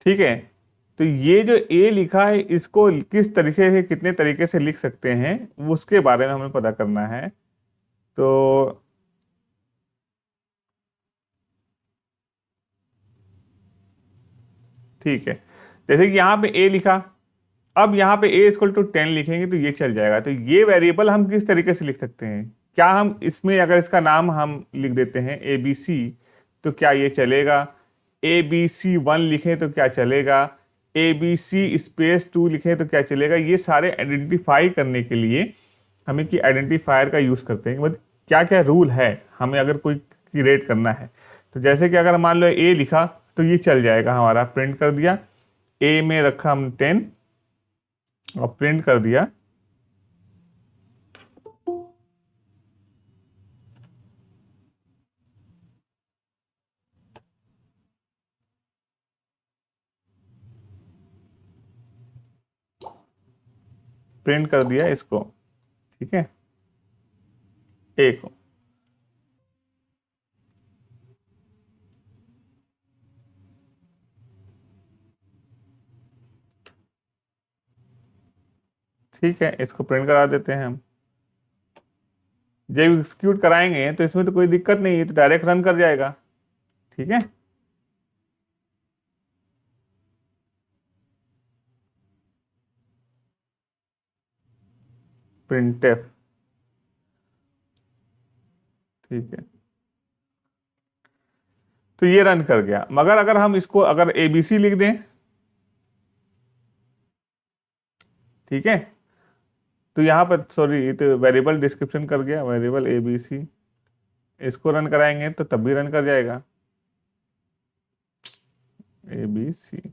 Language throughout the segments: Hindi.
ठीक है। तो ये जो ए लिखा है इसको किस तरीके से, कितने तरीके से लिख सकते हैं उसके बारे में हमें पता करना है। तो ठीक है, जैसे कि यहाँ पे ए लिखा, अब यहाँ पे ए इक्वल टू 10 लिखेंगे तो ये चल जाएगा। तो ये वेरिएबल हम किस तरीके से लिख सकते हैं, क्या हम इसमें अगर इसका नाम हम लिख देते हैं ए बी सी तो क्या ये चलेगा? ए बी सी 1 लिखें तो क्या चलेगा? ए बी सी स्पेस 2 लिखें तो क्या चलेगा? ये सारे आइडेंटिफाई करने के लिए हमें कि आइडेंटिफायर का यूज़ करते हैं, मतलब क्या क्या रूल है हमें अगर कोई क्रिएट करना है। तो जैसे कि अगर मान लो ए लिखा तो ये चल जाएगा, हमारा प्रिंट कर दिया, ए में रखा हम 10 और प्रिंट कर दिया। प्रिंट कर दिया इसको, ठीक है, ए को। ठीक है, इसको प्रिंट करा देते हैं हम। जब एग्जीक्यूट कराएंगे तो इसमें तो कोई दिक्कत नहीं है, तो डायरेक्ट रन कर जाएगा। ठीक है, प्रिंटफ, ठीक है, तो ये रन कर गया। मगर अगर हम इसको अगर एबीसी लिख दें, ठीक है, तो यहाँ पर सॉरी ये तो वेरिएबल डिस्क्रिप्शन कर गया, वेरिएबल एबीसी, इसको रन कराएंगे तो तब भी रन कर जाएगा एबीसी।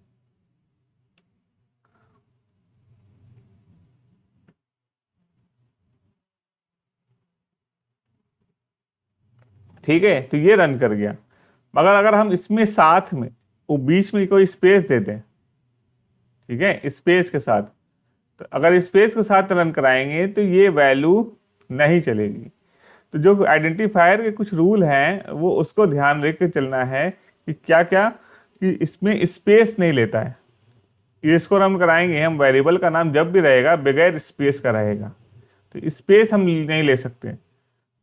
ठीक है, तो ये रन कर गया। मगर अगर हम इसमें साथ में वो बीच में कोई स्पेस दे दें, ठीक है, स्पेस के साथ, तो अगर स्पेस के साथ रन कराएंगे तो ये वैल्यू नहीं चलेगी। तो जो आइडेंटिफायर के कुछ रूल हैं वो उसको ध्यान रख के चलना है कि क्या क्या, कि इसमें स्पेस नहीं लेता है। ये इसको रन कराएंगे हम, वेरिएबल का नाम जब भी रहेगा बगैर स्पेस का रहेगा, तो स्पेस हम नहीं ले सकते।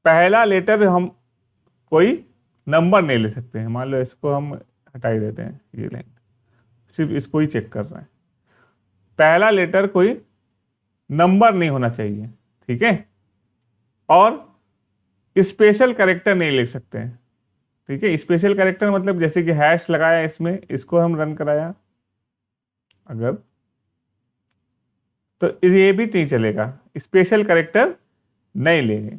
पहला लेटर हम कोई नंबर नहीं ले सकते हैं। मान लो इसको हम हटा ही देते हैं, ये लाइन सिर्फ इसको ही चेक कर रहे हैं। पहला लेटर कोई नंबर नहीं होना चाहिए, ठीक है, और स्पेशल कैरेक्टर नहीं लिख सकते हैं। ठीक है, स्पेशल कैरेक्टर मतलब जैसे कि हैश लगाया इसमें, इसको हम रन कराया अगर, तो ये भी नहीं चलेगा, स्पेशल कैरेक्टर नहीं लेंगे।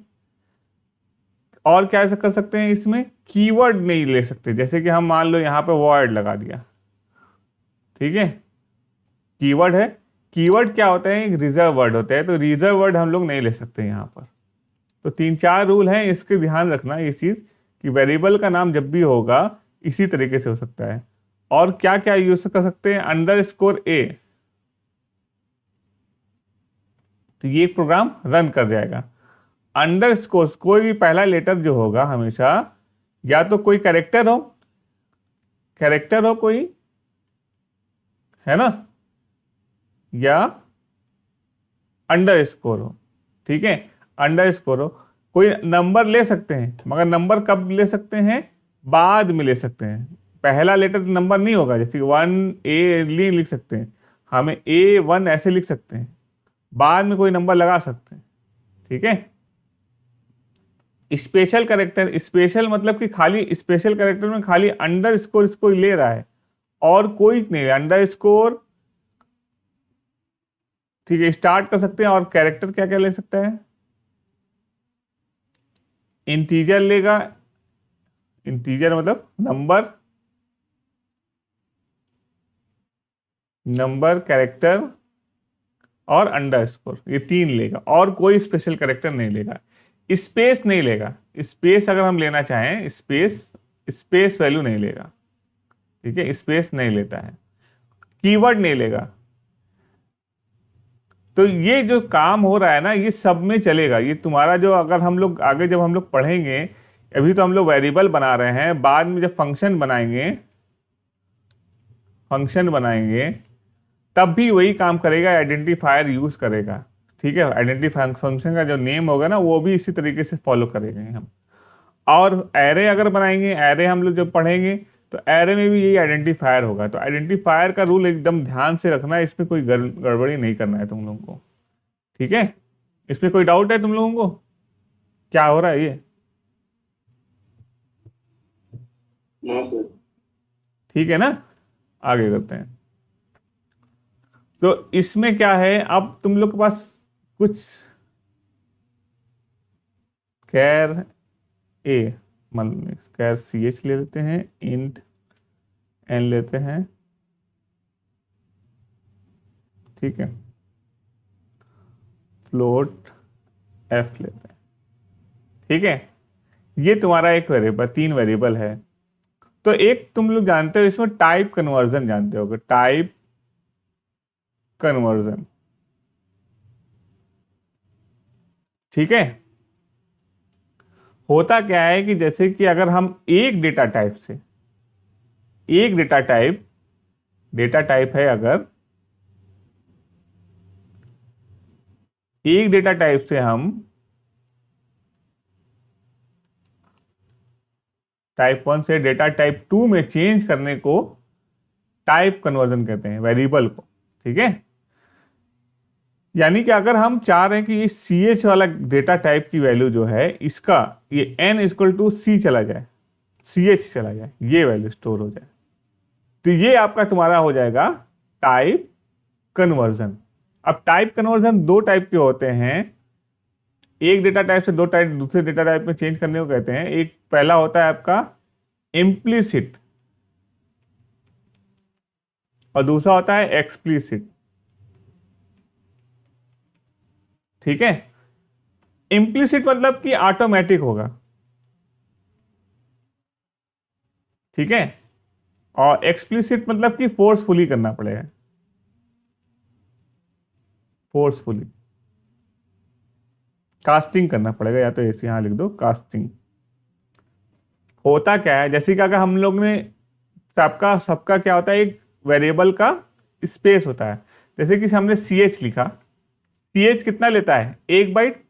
और क्या कर सकते हैं, इसमें कीवर्ड नहीं ले सकते। जैसे कि हम मान लो यहाँ पे वर्ड लगा दिया, ठीक है, कीवर्ड है। कीवर्ड क्या होता है, एक रिजर्व वर्ड होता है, तो रिजर्व वर्ड हम लोग नहीं ले सकते यहाँ पर। तो 3-4 रूल हैं, इसके ध्यान रखना ये चीज़ कि वेरिएबल का नाम जब भी होगा इसी तरीके से हो सकता है। और क्या क्या यूज कर सकते हैं, अंडरस्कोर ए, तो ये प्रोग्राम रन कर जाएगा। अंडरस्कोर कोई भी पहला लेटर जो होगा हमेशा या तो कोई कैरेक्टर हो, कैरेक्टर हो कोई, है ना, या अंडरस्कोर हो। ठीक है, अंडरस्कोर हो, कोई नंबर ले सकते हैं, मगर नंबर कब ले सकते हैं, बाद में ले सकते हैं। पहला लेटर नंबर नहीं होगा, जैसे 1A नहीं लिख सकते हैं, हमें A1 ऐसे लिख सकते हैं, बाद में कोई नंबर लगा सकते हैं। ठीक है, स्पेशल कैरेक्टर, स्पेशल मतलब कि खाली स्पेशल कैरेक्टर में खाली अंडरस्कोर इसको ले रहा है और कोई नहीं, अंडरस्कोर, ठीक है, स्टार्ट कर सकते हैं। और कैरेक्टर क्या क्या ले सकता है, इंटीजर लेगा, इंटीजर मतलब नंबर, नंबर, कैरेक्टर और अंडरस्कोर, ये 3 लेगा और कोई स्पेशल कैरेक्टर नहीं लेगा। स्पेस नहीं लेगा, स्पेस अगर हम लेना चाहें, स्पेस, स्पेस वैल्यू नहीं लेगा। ठीक है, स्पेस नहीं लेता है, कीवर्ड नहीं लेगा। तो ये जो काम हो रहा है ना ये सब में चलेगा। ये तुम्हारा जो, अगर हम लोग आगे जब हम लोग पढ़ेंगे, अभी तो हम लोग वेरिएबल बना रहे हैं, बाद में जब फंक्शन बनाएंगे फंक्शन बनाएंगे तब भी वही काम करेगा, आइडेंटिफायर यूज करेगा। ठीक है, आइडेंटिफायर फंक्शन का जो नेम होगा ना वो भी इसी तरीके से फॉलो करेंगे हम। और एरे अगर बनाएंगे, एरे हम लोग जब पढ़ेंगे तो एरे में भी यही आइडेंटिफायर होगा। तो आइडेंटिफायर का रूल एकदम ध्यान से रखना है, इसमें कोई गड़बड़ी नहीं करना है तुम लोगों को। ठीक है, इसमें कोई डाउट है तुम लोगों को क्या हो रहा है ये? ठीक है ना, आगे करते हैं। तो इसमें क्या है, अब तुम लोग के पास कुछ कैर ए मान कैर सी एच ले लेते हैं, इंट एन लेते हैं, ठीक है, फ्लोट एफ लेते हैं। ठीक है, ये तुम्हारा एक वेरिएबल, 3 वेरिएबल है। तो एक तुम लोग जानते हो इसमें टाइप कन्वर्जन जानते हो, टाइप कन्वर्जन। ठीक है, होता क्या है कि जैसे कि अगर हम एक डेटा टाइप से, एक डेटा टाइप है, अगर एक डेटा टाइप से हम टाइप 1 से डेटा टाइप 2 में चेंज करने को टाइप कन्वर्जन कहते हैं, वेरिएबल को। ठीक है, यानी कि अगर हम चाह रहे हैं कि ये सी एच वाला डेटा टाइप की वैल्यू जो है इसका ये n इक्वल टू सी चला जाए, सी एच चला जाए, ये वैल्यू स्टोर हो जाए, तो ये आपका तुम्हारा हो जाएगा टाइप कन्वर्जन। अब टाइप कन्वर्जन 2 टाइप के होते हैं, एक डेटा टाइप से दो टाइप दूसरे डेटा टाइप में चेंज करने को कहते हैं। एक पहला होता है आपका इम्प्लीसिट और दूसरा होता है एक्सप्लीसिट। ठीक है, इम्प्लीसिट मतलब कि ऑटोमेटिक होगा, ठीक है, और एक्सप्लिसिट मतलब कि फोर्सफुली करना पड़ेगा, फोर्सफुली कास्टिंग करना पड़ेगा, या तो ऐसे यहां लिख दो कास्टिंग। होता क्या है, जैसे कि अगर हम लोग ने सबका सबका क्या होता है, एक वेरिएबल का स्पेस होता है। जैसे कि हमने सी एच लिखा, सी एच कितना लेता है, 1 बाइट।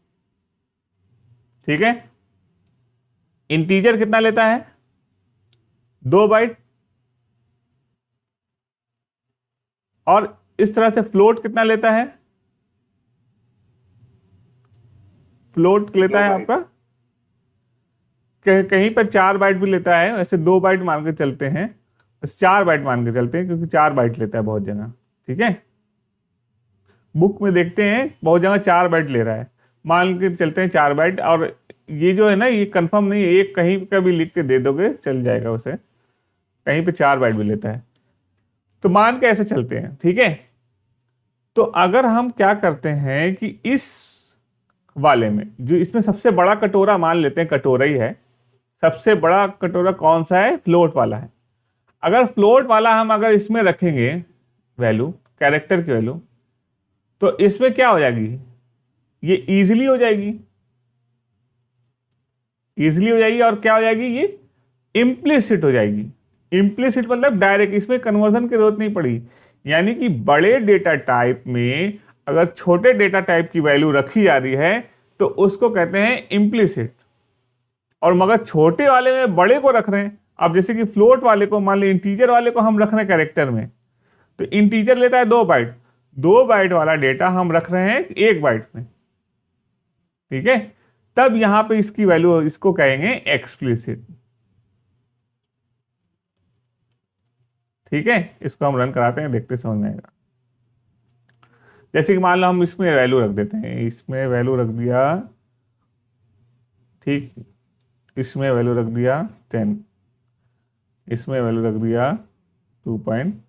ठीक है, इंटीजर कितना लेता है, 2 बाइट। और इस तरह से फ्लोट कितना लेता है, फ्लोट लेता है आपका कहीं पर 4 बाइट भी लेता है, वैसे 2 बाइट मान के चलते हैं, बस 4 बाइट मान के चलते हैं क्योंकि 4 बाइट लेता है बहुत जगह। ठीक है, बुक में देखते हैं बहुत जगह 4 बाइट ले रहा है, मान के चलते हैं 4 बाइट। और ये जो है ना ये कंफर्म नहीं है, एक कहीं का भी लिख के दे दोगे चल जाएगा, उसे कहीं पे 4 बाइट भी लेता है, तो मान के ऐसे चलते हैं। ठीक है, तो अगर हम क्या करते हैं कि इस वाले में जो इसमें सबसे बड़ा कटोरा मान लेते हैं, कटोरा ही है, सबसे बड़ा कटोरा कौन सा है, फ्लोट वाला है। अगर फ्लोट वाला हम अगर इसमें रखेंगे वैल्यू, कैरेक्टर की वैल्यू, तो इसमें क्या हो जाएगी, ये इजीली हो जाएगी, इजीली हो जाएगी। और क्या हो जाएगी, ये इम्प्लिसिट हो जाएगी। इम्प्लिसिट मतलब डायरेक्ट, इसमें कन्वर्जन की जरूरत नहीं पड़ी। यानी कि बड़े डेटा टाइप में अगर छोटे डेटा टाइप की वैल्यू रखी जा रही है तो उसको कहते हैं इम्प्लिसिट। और मगर छोटे वाले में बड़े को रख रहे हैं, अब जैसे कि फ्लोट वाले को मान ली, इंटीजर वाले को हम रख रहे हैं कैरेक्टर में, तो इंटीजर लेता है 2 बाइट, 2 बाइट वाला डेटा हम रख रहे हैं 1 बाइट में। ठीक है, तब यहां पे इसकी वैल्यू, इसको कहेंगे एक्सप्लिसिट। ठीक है, इसको हम रन कराते हैं, देखते समझ में आएगा। जैसे कि मान लो हम इसमें वैल्यू रख देते हैं, इसमें वैल्यू रख दिया, ठीक, इसमें वैल्यू रख दिया 10, इसमें वैल्यू रख दिया 2 पॉइंट।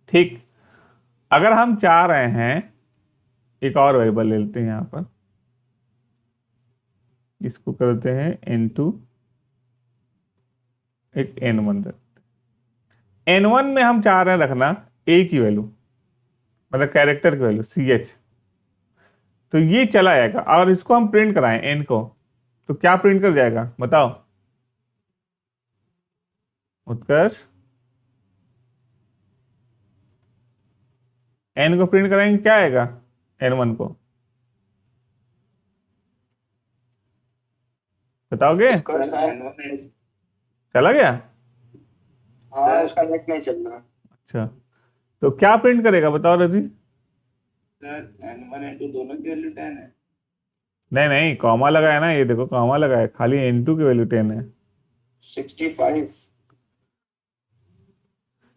ठीक, अगर हम चाह रहे हैं एक और वेरिएबल ले लेते हैं यहां पर, इसको करते हैं n2, एक n1 रखते हैं। n1 में हम चाह रहे हैं रखना a की वैल्यू, मतलब कैरेक्टर की वैल्यू ch, तो ये चला जाएगा। और इसको हम प्रिंट कराएं n को, तो क्या प्रिंट कर जाएगा बताओ, उत्कर्ष एन को प्रिंट कराएंगे, क्या आएगा N1 को बताओगे? चला गया? हाँ उसका नेट नहीं चल रहा। अच्छा, तो क्या प्रिंट करेगा बताओ रजी? सर N1 N2 दोनों की वैल्यू 10 है। नहीं नहीं, कॉमा लगा है ना, ये देखो कॉमा लगा है, खाली N2 की वैल्यू 10 है। 65।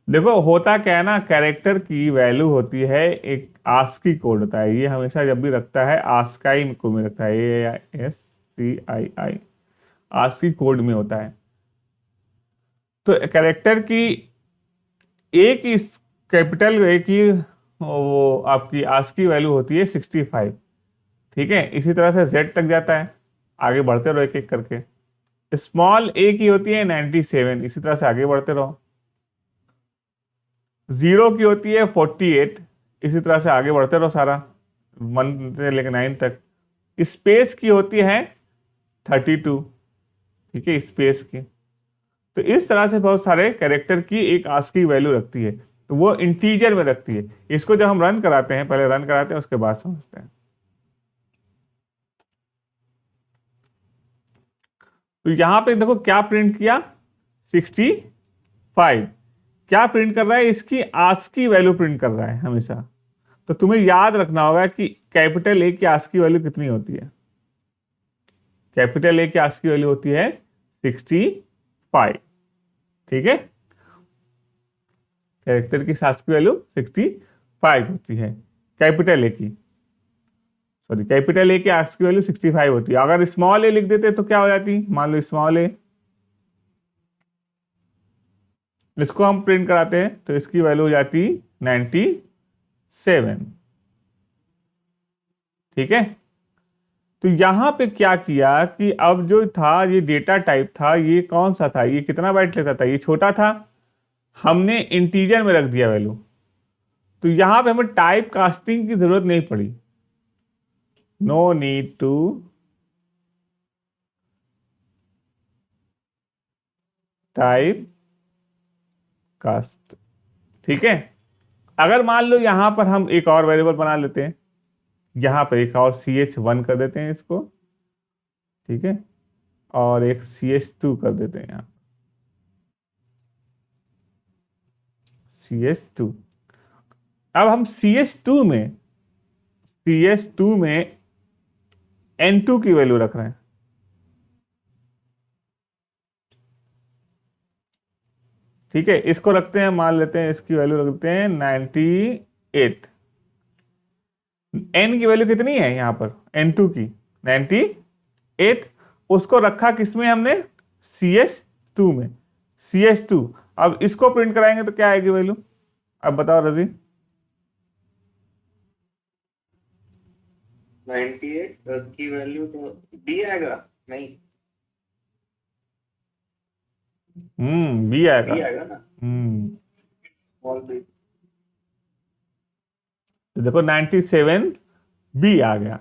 देखो होता क्या है ना, कैरेक्टर की वैल्यू होती है एक आस्की कोड होता है, ये हमेशा जब भी रखता है आस्काई को में रखता है, ASCII आस्की कोड में होता है। तो कैरेक्टर की एक ही कैपिटल एक ही वो आपकी आस्की वैल्यू होती है 65। ठीक है, इसी तरह से Z तक जाता है, आगे बढ़ते रहो एक एक करके। स्मॉल ए की होती है 97, इसी तरह से आगे बढ़ते रहो। जीरो की होती है 48, इसी तरह से आगे बढ़ते रहो सारा 1 से लेकर 9 तक। स्पेस की होती है 32, ठीक है, स्पेस की। तो इस तरह से बहुत सारे कैरेक्टर की एक आस्की वैल्यू रखती है, तो वो इंटीजर में रखती है। इसको जब हम रन कराते हैं, पहले रन कराते हैं उसके बाद समझते हैं। तो यहां पे देखो क्या प्रिंट किया, 65। क्या प्रिंट कर रहा है, इसकी आस्की वैल्यू प्रिंट कर रहा है हमेशा। तो तुम्हें याद रखना होगा कि कैपिटल ए की आस्की वैल्यू कितनी होती है। कैपिटल ए की आस्की वैल्यू होती है 65। ठीक है, कैरेक्टर की आस्की वैल्यू 65 होती है कैपिटल ए की। सॉरी, कैपिटल ए की आस्की वैल्यू 65 होती है। अगर स्मॉल ए लिख देते तो क्या हो जाती, मान लो स्मॉल ए, इसको हम प्रिंट कराते हैं तो इसकी वैल्यू हो जाती 97। ठीक है, तो यहां पे क्या किया कि अब जो था ये डेटा टाइप था, ये कौन सा था, ये कितना बाइट लेता था, ये छोटा था, हमने इंटीजर में रख दिया वैल्यू। तो यहां पे हमें टाइप कास्टिंग की जरूरत नहीं पड़ी, no need to type cast. ठीक है, अगर मान लो यहां पर हम एक और वेरिएबल बना लेते हैं, यहां पर एक और CH1 कर देते हैं इसको, ठीक है, और एक CH2 कर देते हैं यहाँ, CH2। अब हम CH2 में N2 की वैल्यू रख रहे हैं। ठीक है, इसको रखते हैं, मान लेते हैं इसकी वैल्यू रखते हैं 98। N की वैल्यू कितनी है यहाँ पर, N2 की 98। उसको रखा किसमें हमने, CH2 में, CH2। अब इसको प्रिंट कराएंगे तो क्या आएगी वैल्यू, अब बताओ रजी? 98 की वैल्यू तो डी आएगा। नहीं, बी आएगा। डी आएगा ना। Small B. तो देखो 97 बी आ गया।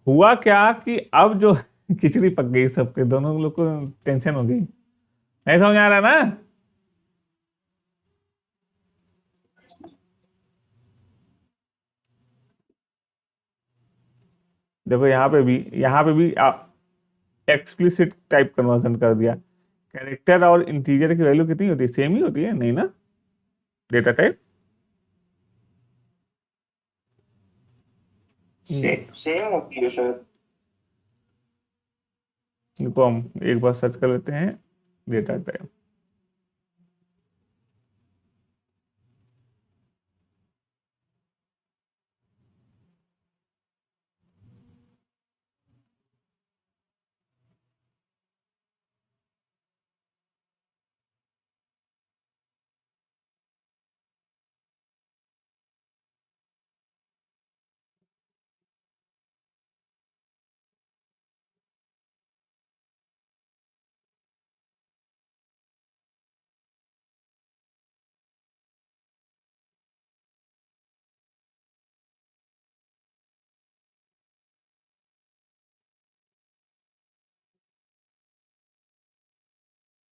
हुआ क्या कि अब जो खिचड़ी पक गई, सबके दोनों लोग को टेंशन हो गई, नहीं समझ आ रहा ना? देखो यहाँ पे भी एक्सप्लिसिट टाइप कन्वर्जन कर दिया। कैरेक्टर और इंटीजर की वैल्यू कितनी होती है, सेम ही होती है नहीं ना, डेटा टाइप। सेम होती है सर। इनको हम एक बार सर्च कर लेते हैं, data type.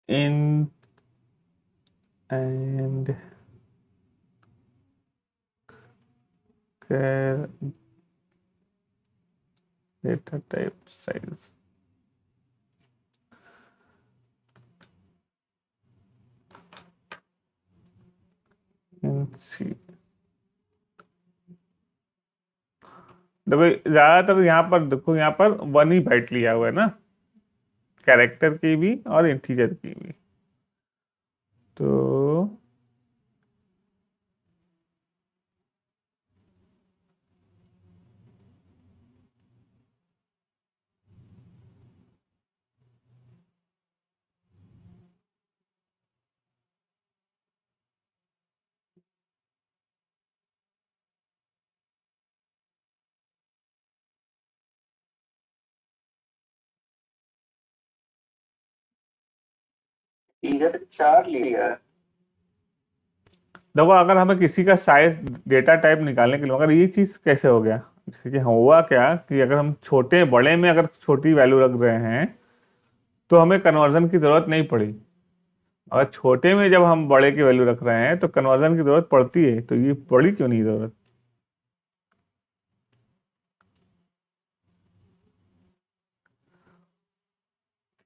In and char data type size. सी देखो ज्यादातर यहाँ पर देखो, यहाँ पर 1 ही बाइट लिया हुआ है ना, कैरेक्टर की भी और इंटीजर की भी। तो टीजर 4 लिया है। देखो अगर हमें किसी का साइज डेटा टाइप निकालने के लिए, अगर ये चीज कैसे हो गया, जैसे कि हुआ क्या कि अगर हम छोटे बड़े में अगर छोटी वैल्यू रख रहे हैं तो हमें कन्वर्जन की जरूरत नहीं पड़ी। अगर छोटे में जब हम बड़े की वैल्यू रख रहे हैं तो कन्वर्जन की जरूरत पड़ती है, तो ये पड़ी क्यों नहीं जरूरत?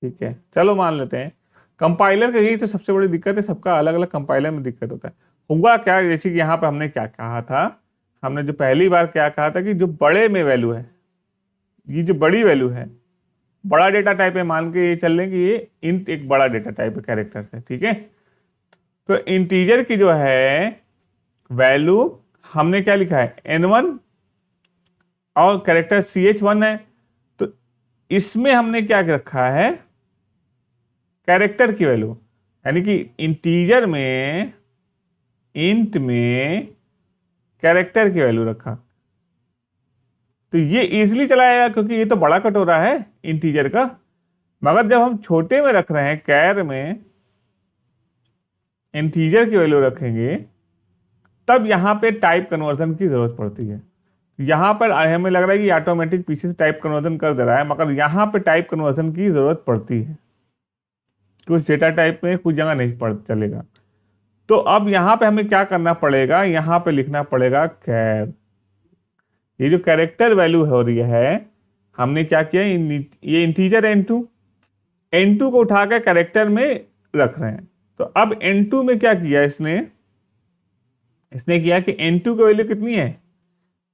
ठीक है, चलो मान लेते हैं। कंपाइलर का यही तो सबसे बड़ी दिक्कत है, सबका अलग अलग कंपाइलर में दिक्कत होता है। हुआ क्या, जैसे कि यहाँ पे हमने क्या कहा था, हमने जो पहली बार क्या कहा था कि जो बड़े में वैल्यू है, ये जो बड़ी वैल्यू है, बड़ा डेटा टाइप है, मान के ये चल लें कि ये इंट एक बड़ा डेटा टाइप है कैरेक्टर है, ठीक है। तो इंटीजर की जो है वैल्यू हमने क्या लिखा है, n1 और कैरेक्टर ch1 है। तो इसमें हमने क्या रखा है, कैरेक्टर की वैल्यू, यानी कि इंटीजर में इंट में कैरेक्टर की वैल्यू रखा। तो ये इजीली चलाएगा क्योंकि ये तो बड़ा कटोरा है इंटीजर का। मगर जब हम छोटे में रख रहे हैं, कैर में इंटीजर की वैल्यू रखेंगे, तब यहां पे टाइप कन्वर्जन की जरूरत पड़ती है। यहां पर हमें लग रहा है कि ऑटोमेटिक पीछे से टाइप कन्वर्जन कर दे रहा है, मगर यहां पे टाइप कन्वर्जन की जरूरत पड़ती है। कुछ डेटा टाइप में कुछ जगह नहीं पड़ चलेगा। तो अब यहां पे हमें क्या करना पड़ेगा, यहां पे लिखना पड़ेगा कैर। ये जो कैरेक्टर वैल्यू हो रही है, हमने क्या किया, ये इंटीजर n2 को उठा कर कैरेक्टर में रख रहे हैं। तो अब n2 में क्या किया इसने किया कि n2 की वैल्यू कितनी है,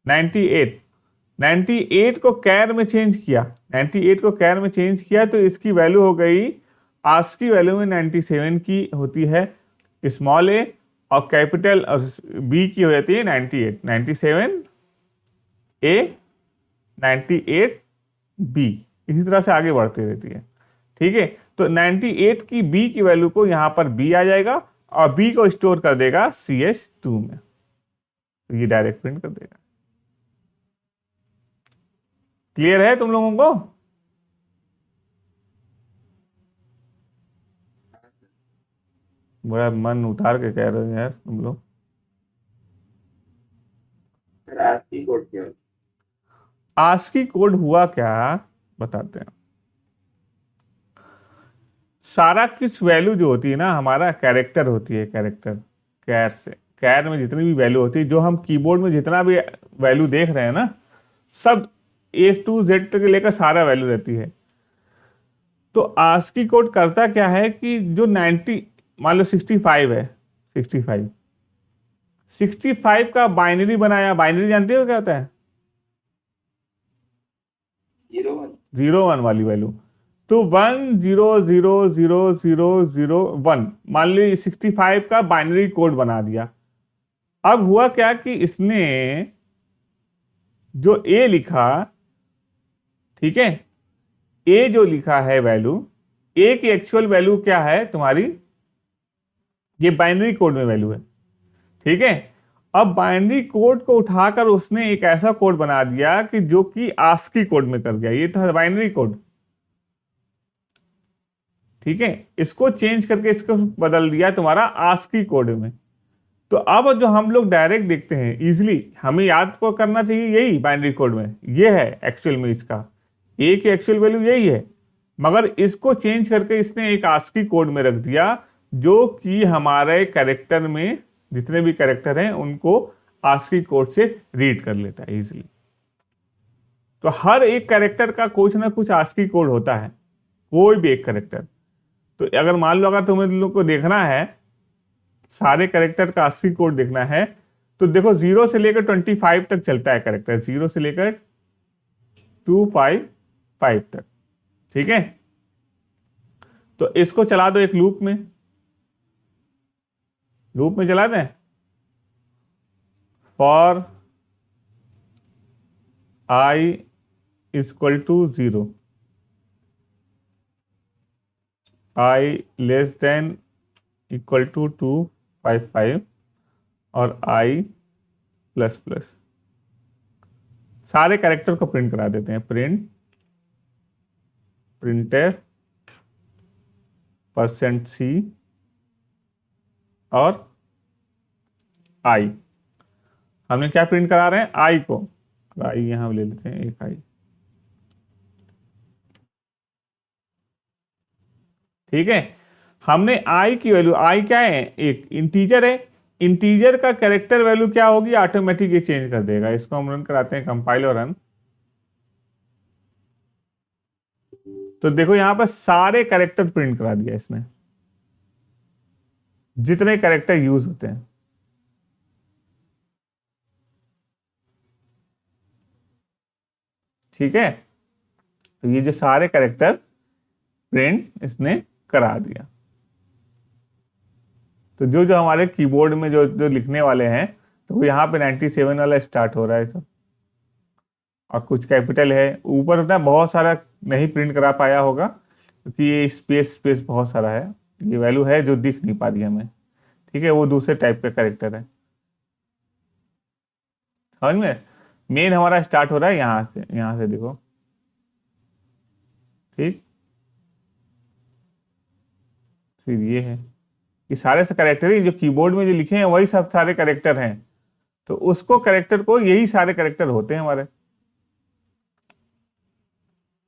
98 को कैर में चेंज किया, 98 को कैर में चेंज किया, तो इसकी वैल्यू हो गई, आज की वैल्यू में 97 की होती है स्मॉल a, और कैपिटल बी की हो जाती है 98, 97 a 98 b, इसी तरह से आगे बढ़ती रहती है, ठीक है। तो 98 की b की वैल्यू को यहां पर b आ जाएगा और b को स्टोर कर देगा ch2 में, तो ये डायरेक्ट प्रिंट कर देगा। क्लियर है तुम लोगों को? बड़ा मन उतार के कह रहे हो यार तुम लोग। ASCII कोड क्या? ASCII कोड हुआ क्या बताते हैं। सारा कुछ वैल्यू जो होती है ना, हमारा कैरेक्टर होती है, कैरेक्टर कैर में जितनी भी वैल्यू होती है, जो हम कीबोर्ड में जितना भी वैल्यू देख रहे हैं ना, सब A to Z तक लेकर सारा वैल्यू रहती है। तो ASCII कोड करता क्या है कि जो 90 मान लो 65 है, 65 का बाइनरी बनाया। बाइनरी जानते हो क्या होता है? 0 1 वाली वैल्यू। तो 1 0 0 0 0 0 1 मान ली 65 का बाइनरी कोड बना दिया। अब हुआ क्या कि इसने जो ए लिखा, ठीक है, ए जो लिखा है वैल्यू, ए की एक्चुअल वैल्यू क्या है तुम्हारी, ये बाइनरी कोड में वैल्यू है, ठीक है। अब बाइनरी कोड को उठाकर उसने एक ऐसा कोड बना दिया कि जो कि ASCII कोड में कर गया। ये था बाइनरी कोड, ठीक है। इसको चेंज करके इसको बदल दिया तुम्हारा ASCII कोड में। तो अब जो हम लोग डायरेक्ट देखते हैं इजीली, हमें याद को करना चाहिए यही बाइनरी कोड में ये है एक्चुअल में, इसका ए की एक्चुअल वैल्यू यही है, मगर इसको चेंज करके इसने एक ASCII कोड में रख दिया जो कि हमारे कैरेक्टर में जितने भी कैरेक्टर हैं उनको आस्की कोड से रीड कर लेता है इजीली। तो हर एक कैरेक्टर का कुछ ना कुछ आस्की कोड होता है, कोई भी एक कैरेक्टर। तो अगर मान लो अगर तुम्हें लोग को देखना है, सारे कैरेक्टर का आस्की कोड देखना है, तो देखो 0 से लेकर 25 तक चलता है कैरेक्टर, 0 से लेकर 255 तक। ठीक है, तो इसको चला दो एक लूप में, चला दें। For i equal to 0, i less than equal to 255 और i प्लस प्लस, सारे कैरेक्टर को प्रिंट करा देते हैं। प्रिंटफ %c और i, हमने क्या प्रिंट करा रहे हैं, i को। i यहां ले लेते हैं एक i। ठीक है, हमने i की वैल्यू, i क्या है, एक इंटीजर है। इंटीजर का कैरेक्टर वैल्यू क्या होगी, ऑटोमेटिक ये चेंज कर देगा। इसको हम रन कराते हैं, कंपाइल और रन। तो देखो यहां पर सारे कैरेक्टर प्रिंट करा दिया इसने, जितने कैरेक्टर यूज होते हैं। ठीक है, तो ये जो सारे कैरेक्टर प्रिंट इसने करा दिया। तो जो जो हमारे कीबोर्ड में जो जो लिखने वाले हैं, तो यहाँ पे 97 वाला स्टार्ट हो रहा है सब, और कुछ कैपिटल है ऊपर ना, बहुत सारा नहीं प्रिंट करा पाया होगा क्योंकि ये स्पेस बहुत सारा है। ये वैल्यू है जो दिख नहीं पा रही हमें। ठीक है, वो दूसरे टाइप का कैरेक्टर है। समझ में, मेन हमारा स्टार्ट हो रहा है यहाँ से देखो। ठीक, फिर ये है, ये सारे से कैरेक्टर ही जो कीबोर्ड में जो लिखे हैं वही सब सारे कैरेक्टर हैं। तो उसको कैरेक्टर को यही सारे कैरेक्टर होते हैं हमारे।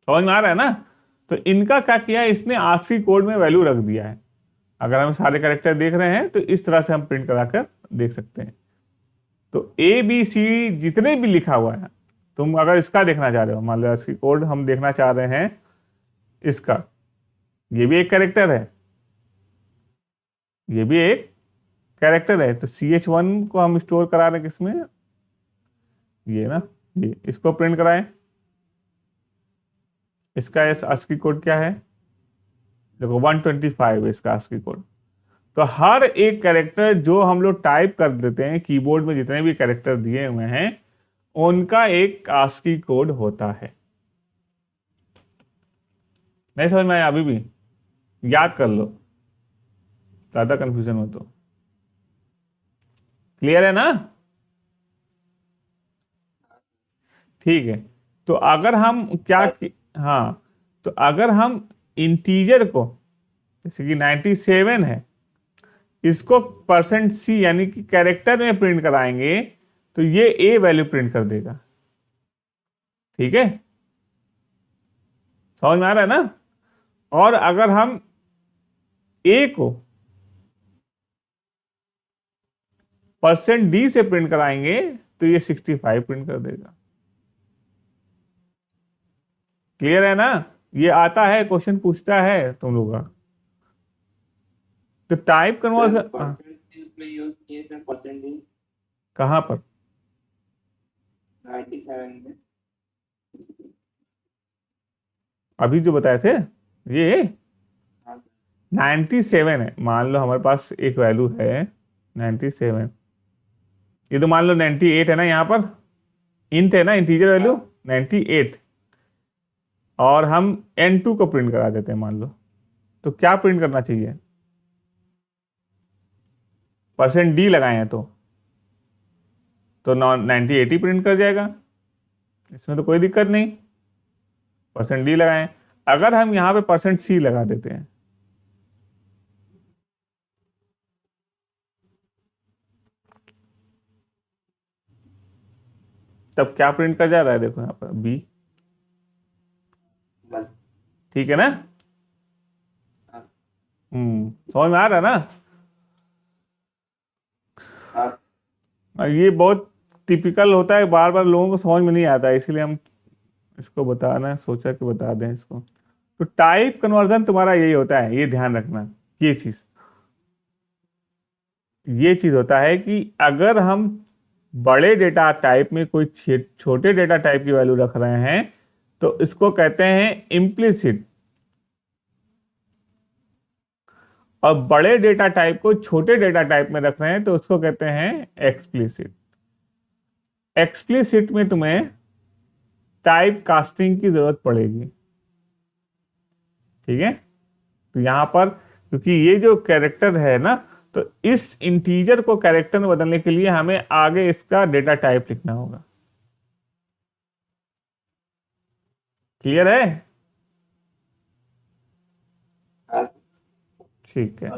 समझ में आ रहा है ना। तो इनका क्या किया है, इसने आस्की कोड में वैल्यू रख दिया है। अगर हम सारे कैरेक्टर देख रहे हैं तो इस तरह से हम प्रिंट कराकर देख सकते हैं। तो ABC जितने भी लिखा हुआ है, तुम अगर इसका देखना चाह रहे हो, मान लो आस्की कोड हम देखना चाह रहे हैं इसका, ये भी एक कैरेक्टर है, ये भी एक कैरेक्टर है। तो CH1 को हम स्टोर करा रहे हैं किसमें, ये ना, ये इसको प्रिंट कराएं। इसका आस्की कोड क्या है, देखो 125 है इसका आस्की कोड। तो हर एक कैरेक्टर जो हम लोग टाइप कर देते हैं कीबोर्ड में, जितने भी कैरेक्टर दिए हुए हैं उनका एक आस्की कोड होता है। नहीं समझ में आया अभी भी, याद कर लो, ज्यादा कंफ्यूजन हो तो। क्लियर है ना। ठीक है, तो अगर हम क्या, हाँ, तो अगर हम इंटीजर को, जैसे कि 97 है, इसको %c यानी कि कैरेक्टर में प्रिंट कराएंगे तो ये a वैल्यू प्रिंट कर देगा। ठीक है, समझ में आ रहा है ना। और अगर हम a को %d से प्रिंट कराएंगे तो ये 65 प्रिंट कर देगा। क्लियर है ना। ये आता है, क्वेश्चन पूछता है तुम लोग का। तो टाइप कन्वर्जन कहां पर, 97 में अभी जो बताए थे ये 97 है। मान लो हमारे पास एक वैल्यू है 97, ये तो मान लो 98 है ना, यहाँ पर इंट है ना, इंटीजर वैल्यू 98, और हम N2 को प्रिंट करा देते हैं मान लो। तो क्या प्रिंट करना चाहिए, %d लगाए हैं तो 98 ही प्रिंट कर जाएगा, इसमें तो कोई दिक्कत नहीं। %d लगाएं। अगर हम यहाँ पे %c लगा देते हैं, तब क्या प्रिंट कर जा रहा है, देखो यहाँ पर b। ठीक है ना। समझ में आ रहा है ना? हाँ और ये बहुत टिपिकल होता है, बार बार लोगों को समझ में नहीं आता है, इसीलिए हम इसको बताना सोचा कि बता दें इसको। तो टाइप कन्वर्जन तुम्हारा यही होता है, ये ध्यान रखना। ये चीज होता है कि अगर हम बड़े डेटा टाइप में कोई छोटे डेटा टाइप की वैल्यू रख रहे हैं तो इसको कहते हैं इम्प्लिसिट, और बड़े डेटा टाइप को छोटे डेटा टाइप में रख रहे हैं तो उसको कहते हैं एक्सप्लिसिट। एक्सप्लिसिट में तुम्हें टाइप कास्टिंग की जरूरत पड़ेगी, ठीक है? तो यहां पर क्योंकि ये जो कैरेक्टर है ना, तो इस इंटीजर को कैरेक्टर में बदलने के लिए हमें आगे इसका डेटा टाइप लिखना होगा। क्लियर है? हाँ ठीक है।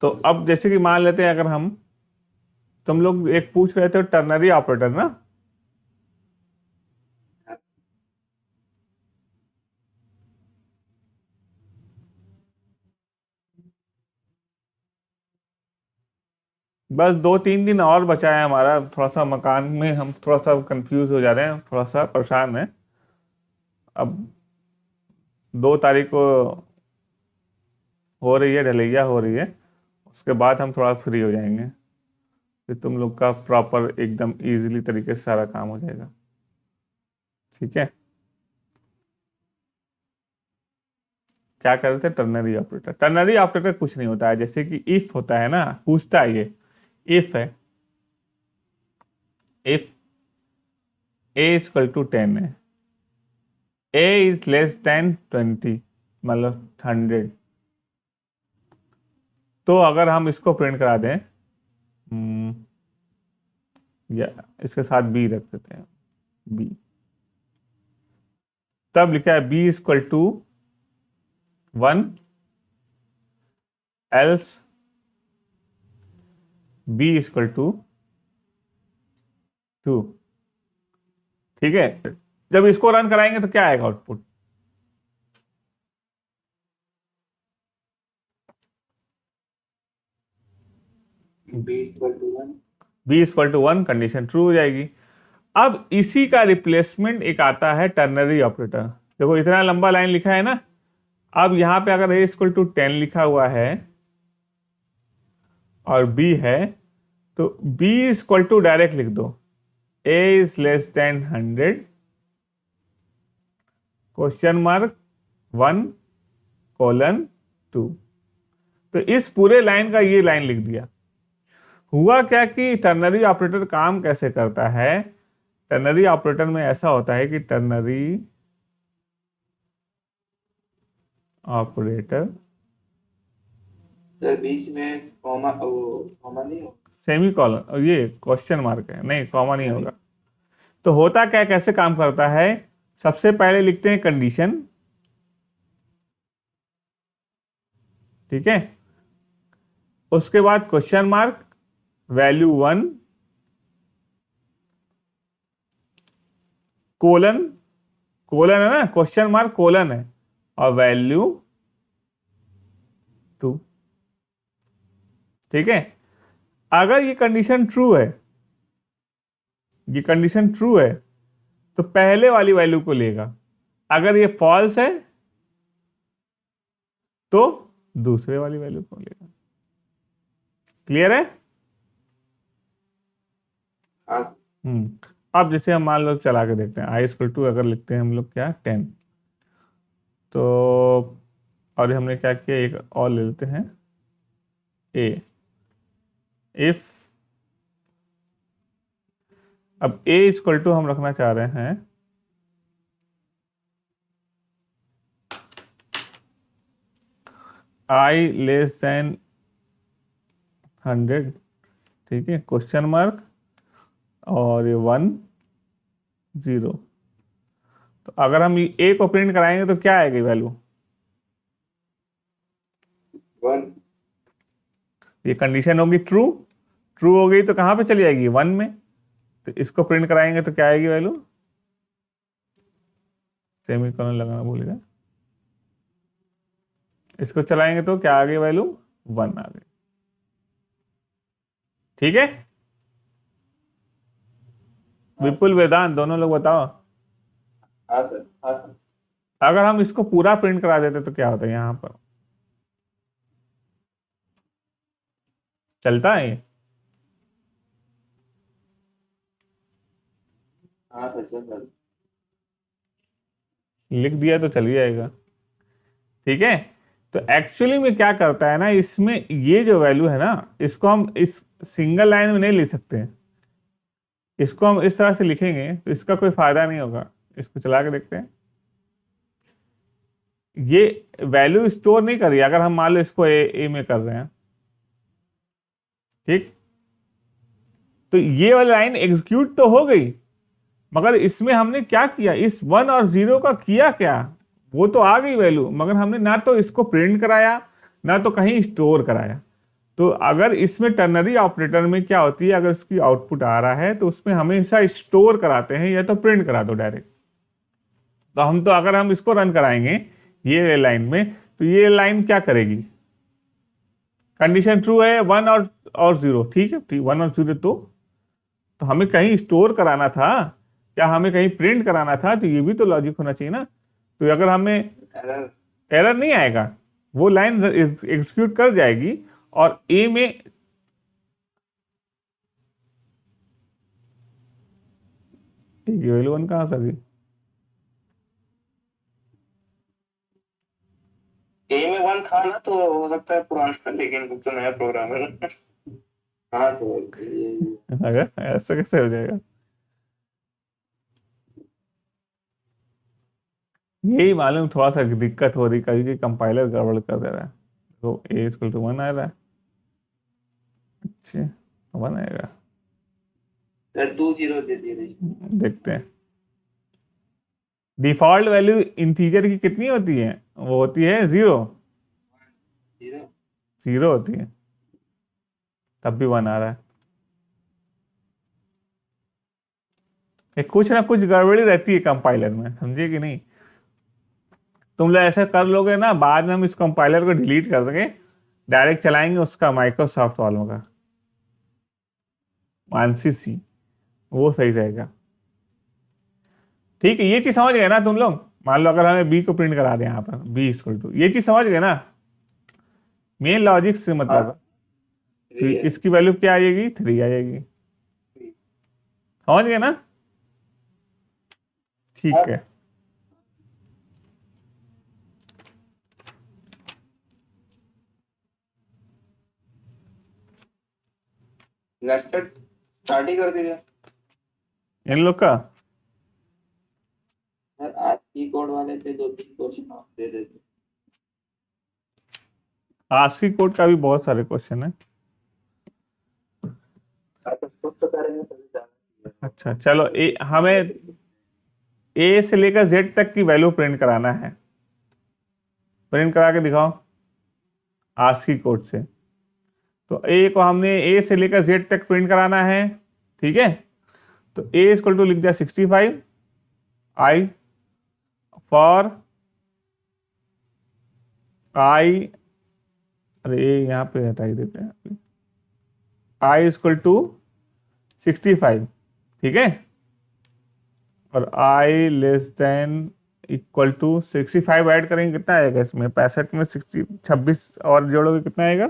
तो अब जैसे कि मान लेते हैं, अगर हम तुम लोग एक पूछ रहे थे टर्नरी ऑपरेटर ना, बस 2-3 दिन और बचा है हमारा, थोड़ा सा मकान में हम थोड़ा सा कंफ्यूज हो जा रहे हैं, थोड़ा सा परेशान है। अब 2 तारीख को हो रही है, ढलैया हो रही है, उसके बाद हम थोड़ा फ्री हो जाएंगे, फिर तुम लोग का प्रॉपर एकदम इजीली तरीके से सारा काम हो जाएगा। ठीक है? क्या कर रहे थे? Ternary operator. टर्नरी ऑपरेटर कुछ नहीं होता है, जैसे कि इफ होता है ना, पूछता है ये, इफ है, इफ ए इक्वल टू 10 है, ए इज लेस देन 20, मतलब 100, तो अगर हम इसको प्रिंट करा दें, या इसके साथ बी रख देते हैं, बी, तब लिखा है B equal to 1 else B equal to 2। ठीक है? जब इसको रन कराएंगे तो क्या आएगा output? B equal to 1। B equal to 1, condition true हो जाएगी। अब इसी का रिप्लेसमेंट एक आता है टर्नरी ऑपरेटर। देखो इतना लंबा लाइन लिखा है ना, अब यहां पे अगर ए इक्वल टू 10 लिखा हुआ है और बी है, तो बी इक्वल टू डायरेक्ट लिख दो, A is less than 100 question mark 1:2। तो इस पूरे लाइन का ये लाइन लिख दिया। हुआ क्या कि टर्नरी ऑपरेटर काम कैसे करता है? टर्नरी ऑपरेटर में ऐसा होता है कि टर्नरी ऑपरेटर सर बीच में कॉमा, वो कॉमा नहीं हो? सेमी कॉलन, ये क्वेश्चन मार्क है, नहीं कॉमा नहीं होगा। तो होता क्या, कैसे काम करता है? सबसे पहले लिखते हैं कंडीशन, ठीक है? उसके बाद question mark, value 1, colon, colon है ना, क्वेश्चन मार्क कोलन है, और वैल्यू 2। ठीक है? अगर ये कंडीशन ट्रू है, ये कंडीशन ट्रू है, तो पहले वाली वैल्यू को लेगा। अगर ये फॉल्स है तो दूसरे वाली वैल्यू को लेगा। क्लियर है? हाँ अब जैसे हम मान लो चला के देखते हैं, आई इक्वल टू अगर लिखते हैं हम लोग क्या 10, तो और हमने क्या किया, एक और ले लेते हैं ए, इफ, अब ए इक्वल टू हम रखना चाह रहे हैं आई लेस देन 100, ठीक है, क्वेश्चन मार्क, और ये 1:0। तो अगर हम ए को प्रिंट कराएंगे तो क्या आएगी वैल्यू? 1। ये कंडीशन होगी ट्रू, ट्रू हो गई तो कहां पे चली जाएगी? 1 में। तो इसको प्रिंट कराएंगे तो क्या आएगी वैल्यू? सेमीकोलन लगाना भूल गया। इसको चलाएंगे तो क्या आ गई वैल्यू, 1 आ गई। ठीक है, विपुल वेदांत दोनों लोग बताओ। हाँ सर, हाँ सर। अगर हम इसको पूरा प्रिंट करा देते तो क्या होता है, यहां पर चलता है ये? हाँ सर, सर। लिख दिया तो चल जाएगा। ठीक है, तो एक्चुअली में क्या करता है ना, इसमें ये जो वैल्यू है ना, इसको हम इस सिंगल लाइन में नहीं लिख सकते। इसको हम इस तरह से लिखेंगे तो इसका कोई फायदा नहीं होगा। इसको चला के देखते हैं। ये वैल्यू स्टोर नहीं कर रही अगर हम मान लो इसको ए में कर रहे हैं। ठीक, तो ये वाली लाइन एग्जीक्यूट तो हो गई, मगर इसमें हमने क्या किया, इस 1 और 0 का किया क्या, वो तो आ गई वैल्यू, मगर हमने ना तो इसको प्रिंट कराया ना तो कहीं स्टोर कराया। तो अगर इसमें टर्नरी ऑपरेटर में क्या होती है, अगर इसकी आउटपुट आ रहा है तो उसमें हमेशा स्टोर कराते हैं या तो प्रिंट करा दो डायरेक्ट। तो हम तो अगर हम इसको रन कराएंगे ये लाइन में, तो ये लाइन क्या करेगी, कंडीशन ट्रू है 1 और 0, ठीक है, 1 और 0, तो हमें कहीं स्टोर कराना था या हमें कहीं प्रिंट कराना था, तो ये भी तो लॉजिक होना चाहिए ना। तो अगर हमें एरर नहीं आएगा, वो लाइन एग्जीक्यूट कर जाएगी और ए में वैल्यू 1 कहां से गई, ए में 1 था ना, तो हो सकता है पुराना, लेकिन कुछ तो नया प्रोग्राम है ना। हाँ तो अगर ऐसा कैसे हो जाएगा। यही मालूम थोड़ा सा दिक्कत हो रही कभी कि कंपाइलर गड़बड़ कर दे रहा है। तो ए इक्वल टू 1 आ रहा है, अच्छा 1 आएगा, 2 0 दे दिए। देखते हैं। डिफॉल्ट वैल्यू इंटीजर की कितनी होती है, वो होती है 0 होती है, तब भी 1 आ रहा है। ये कुछ ना कुछ गड़बड़ी रहती है कंपाइलर में, समझे कि नहीं। तुम लोग ऐसा कर लोगे ना, बाद में हम इस कंपाइलर को डिलीट कर देंगे, डायरेक्ट चलाएंगे उसका माइक्रोसॉफ्ट वालों का मानसी, वो सही रहेगा। ठीक है, ये चीज समझ गए ना तुम लोग। मान लो अगर हमें बी को प्रिंट करा दें यहाँ पर बी इक्वल टू, ये चीज समझ गए ना, मेन लॉजिक से मतलब तो इसकी वैल्यू क्या आएगी, 3 आएगी, समझ गए ना। ठीक है, नेस्टेड स्टार्ट ही कर दीजिए इन लोग का। सर। आज की कोड वाले पे 2-3 क्वेश्चन आप दे देते। आस्की कोड का भी बहुत सारे क्वेश्चन है। आप खुद तो करेंगे तभी जाना। अच्छा चलो, हमें ए से लेकर जेड तक की वैल्यू प्रिंट कराना है, प्रिंट करा के दिखाओ आस्की कोड से। तो ए को हमने ए से लेकर जेड तक प्रिंट कराना है, ठीक है। तो ए इक्वल टू लिख दिया 65 आई फॉर आई, अरे ए यहाँ पे हटा ही देते हैं, आई इक्वल टू 65, ठीक है, और I less than equal to 65 add करेंगे, कितना आएगा इसमें, 65 में 26 और जोड़ोगे कितना आएगा,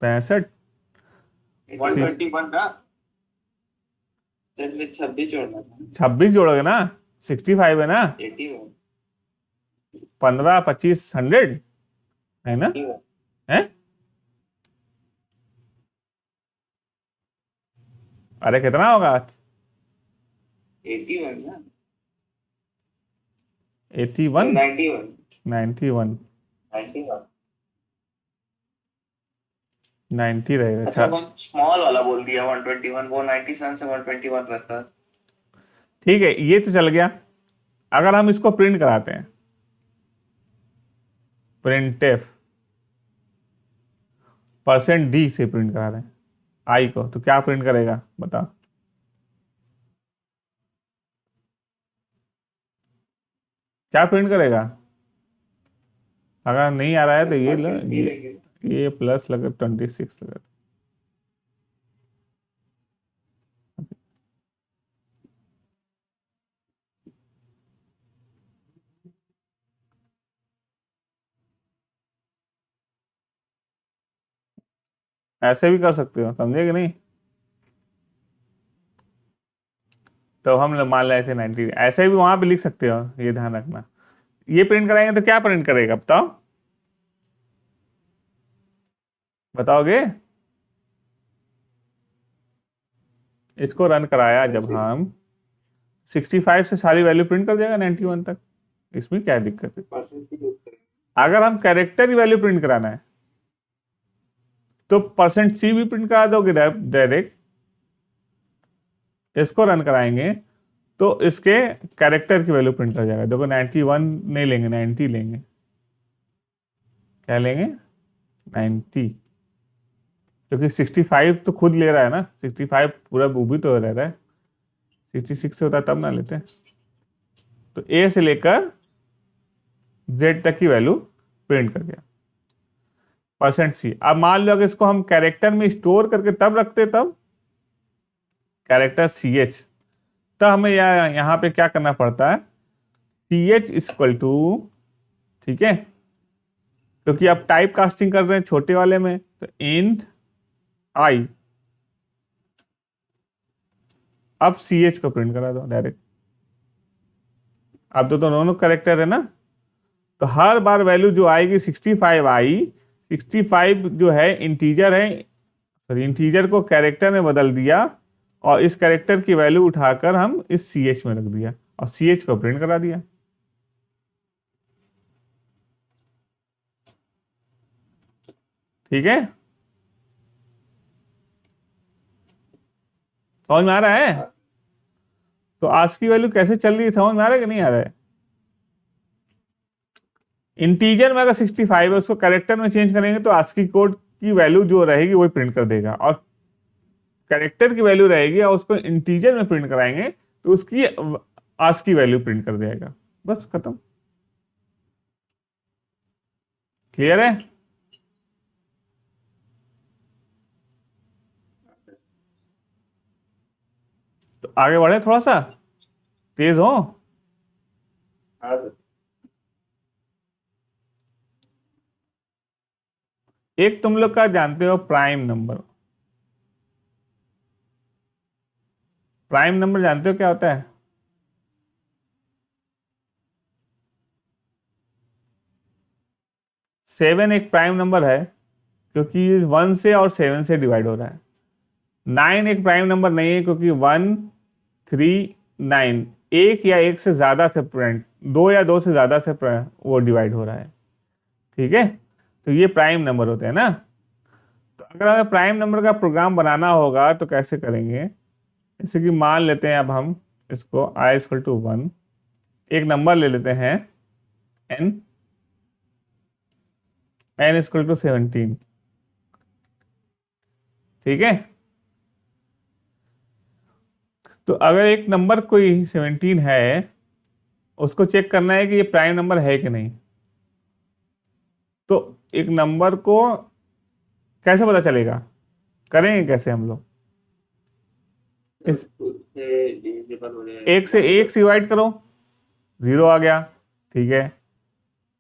65, 121 ना, सर में 26 जोड़ना था। 26 जोड़ोगे ना, 65 है ना, 81 15 25 100 है ना, है। अरे कितना होगा, 81 ना, 81 91 91 91 90 रहेगा। अच्छा, वो स्मॉल वाला बोल दिया 121, वो 97 से 121 रहता है। ठीक है, ये तो चल गया। अगर हम इसको प्रिंट कराते हैं, प्रिंटफ %d से प्रिंट करा रहे हैं आई को, तो क्या प्रिंट करेगा बता। क्या प्रिंट करेगा? अगर नहीं आ रहा है तो ये लेंगे। ये प्लस लगा 26 लगा। ऐसे भी कर सकते हो, समझे कि नहीं? तो हम मान लें ऐसे 90, ऐसे भी वहां पे लिख सकते हो, ये ध्यान रखना। ये प्रिंट कराएंगे तो क्या प्रिंट करेगा बताओ? बताओगे? इसको रन कराया जब हम 65 से सारी वैल्यू प्रिंट कर देगा 91 तक, इसमें क्या दिक्कत है? अगर हम कैरेक्टर की वैल्यू प्रिंट कराना है तो %C भी प्रिंट करा दोगे डायरेक्ट। इसको रन कराएंगे तो इसके कैरेक्टर की वैल्यू प्रिंट कर जाएगा। देखो 91 नहीं लेंगे, 90 लेंगे। क्या लेंगे? 90, क्योंकि 65 तो खुद ले रहा है ना, 65 पूरा वो भी तो रह रहा है। 66 से होता तब ना लेते। तो A से लेकर Z तक की वैल्यू प्रिंट कर गया %C। अब मान लो अगर इसको हम कैरेक्टर में स्टोर करके तब रखते, तब कैरेक्टर CH, तो हमें यहाँ पे क्या करना पड़ता है? CH इक्वल टू, ठीक है, क्योंकि आप टाइप कास्टिंग कर रहे हैं छोटे वाले में, तो इंट I, अब CH को प्रिंट करा दो डायरेक्ट। अब तो दोनों कैरेक्टर है ना, तो हर बार वैल्यू जो आएगी 65 आई, 65 जो है इंटीजर है, सॉरी इंटीजर को कैरेक्टर में बदल दिया और इस कैरेक्टर की वैल्यू उठाकर हम इस CH में रख दिया और CH को प्रिंट करा दिया। ठीक है, समझ में आ रहा है? तो आज की वैल्यू कैसे चल रही है, समझ में आ रहा है कि नहीं आ रहा है? इंटीजर में अगर 65 है उसको कैरेक्टर में चेंज करेंगे तो ASCII कोड की वैल्यू जो रहेगी वही प्रिंट कर देगा, और कैरेक्टर की वैल्यू रहेगी और उसको इंटीजर में प्रिंट कराएंगे तो उसकी ASCII वैल्यू प्रिंट कर देगा। बस खत्म। क्लियर है? तो आगे बढ़े, थोड़ा सा तेज हो। एक तुम लोग का जानते हो प्राइम नंबर, प्राइम नंबर जानते हो क्या होता है? सेवन एक प्राइम नंबर है क्योंकि 1 से और 7 से डिवाइड हो रहा है। 9 एक प्राइम नंबर नहीं है क्योंकि 1, 3, 9 एक या एक से ज्यादा से दो या दो से ज्यादा से वो डिवाइड हो रहा है। ठीक है, तो ये प्राइम नंबर होते हैं ना। तो अगर हमें प्राइम नंबर का प्रोग्राम बनाना होगा तो कैसे करेंगे? जैसे कि मान लेते हैं अब हम इसको i = 1, एक नंबर ले लेते हैं n = 17। ठीक है, तो अगर एक नंबर कोई 17 है, उसको चेक करना है कि ये प्राइम नंबर है कि नहीं। तो एक नंबर को कैसे पता चलेगा, करेंगे कैसे हम लोग? इस एक से डिवाइड करो, 0 आ गया। ठीक है,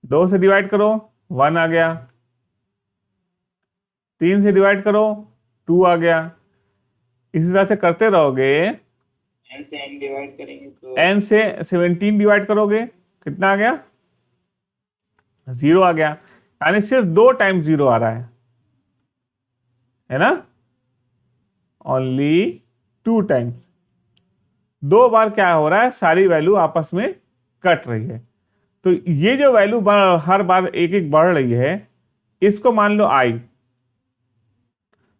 2 से डिवाइड करो, 1 आ गया। 3 से डिवाइड करो, 2 आ गया। इसी तरह से करते रहोगे। n से n डिवाइड करेंगे तो n से 17 डिवाइड करोगे, कितना आ गया? 0 आ गया। यानी सिर्फ 2 टाइम 0 आ रहा है ना? ओनली 2 टाइम्स, 2 बार क्या हो रहा है, सारी वैल्यू आपस में कट रही है। तो ये जो वैल्यू हर बार एक एक बढ़ रही है, इसको मान लो i।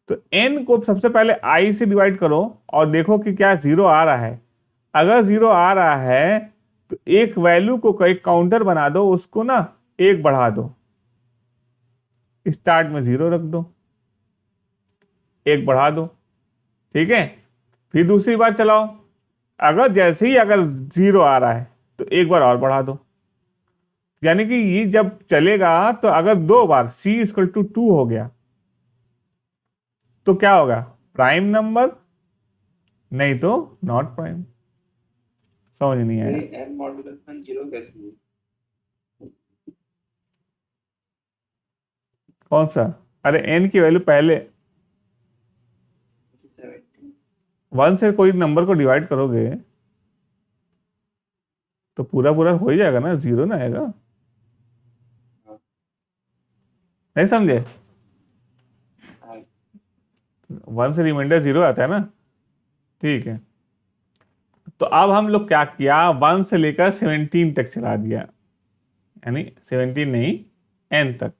तो n को सबसे पहले i से डिवाइड करो और देखो कि क्या 0 आ रहा है। अगर 0 आ रहा है तो एक वैल्यू को एक काउंटर बना दो, उसको ना 1 बढ़ा दो, स्टार्ट में 0 रख दो, 1 बढ़ा दो। ठीक है, फिर दूसरी बार चलाओ, अगर जैसे ही अगर 0 आ रहा है तो 1 बार और बढ़ा दो, यानी कि ये जब चलेगा तो अगर 2 बार c इक्वल टू 2 हो गया तो क्या होगा, प्राइम नंबर, नहीं तो नॉट प्राइम। समझ नहीं आया। ये n मॉड्यूलस में 0 कैसे हुई? कौन सा? अरे n की वैल्यू पहले 17 1 से कोई नंबर को डिवाइड करोगे तो पूरा पूरा हो ही जाएगा ना, 0 ना आएगा। नहीं समझे? हाँ, 1 से रिमाइंडर 0 आता है ना। ठीक है, तो अब हम लोग क्या किया, 1 से लेकर 17 तक चला दिया, यानी 17 नहीं, n तक।